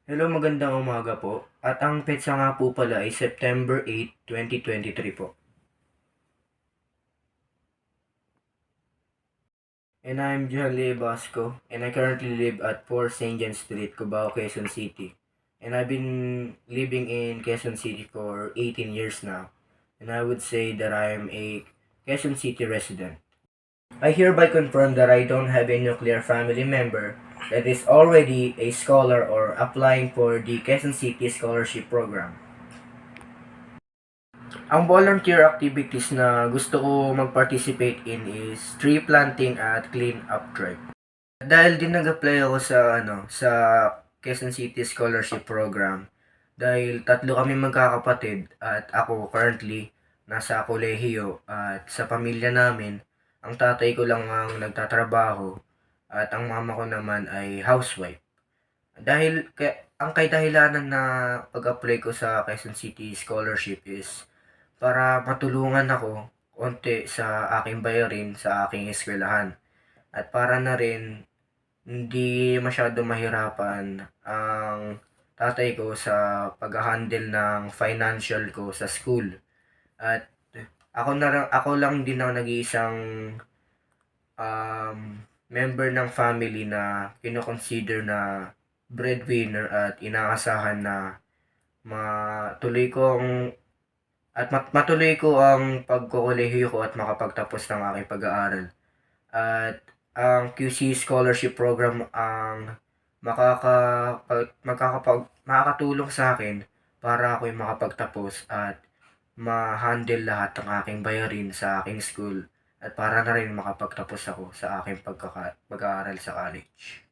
Hello, magandang umaga po. At ang petsa nga po pala ay September 8, 2023 po. And I'm John Lee Basco, and I currently live at 4 St. John Street, Cubao, Quezon City. And I've been living in Quezon City for 18 years now. And I would say that I am a Quezon City resident. I hereby confirm that I don't have a nuclear family member that is already a scholar or applying for the Quezon City Scholarship Program. Ang volunteer activities na gusto ko mag-participate in is tree planting at clean up drive. Dahil din nag-apply ako sa Quezon City Scholarship Program. Dahil tatlo kami magkakapatid at ako currently nasa kolehiyo at sa pamilya namin, ang tatay ko lang ang nagtatrabaho at ang mama ko naman ay housewife. Ang kay dahilanan na pag-apply ko sa Quezon City Scholarship is para matulungan ako konti sa aking bayarin sa aking eskwelahan. At para na rin hindi masyado mahirapan ang tatay ko sa pag-handle ng financial ko sa school. At ako lang din ang nag-iisang member ng family na kino-consider na breadwinner at inaasahan na matuloy kong matuloy ko ang pagkokolehiyo ko at makapagtapos ng aking pag-aaral. At ang QC Scholarship Program ang makakatulong sa akin para ako'y makapagtapos at ma-handle lahat ng aking bayarin sa aking school at para na rin makapagtapos ako sa aking pag-aaral sa college.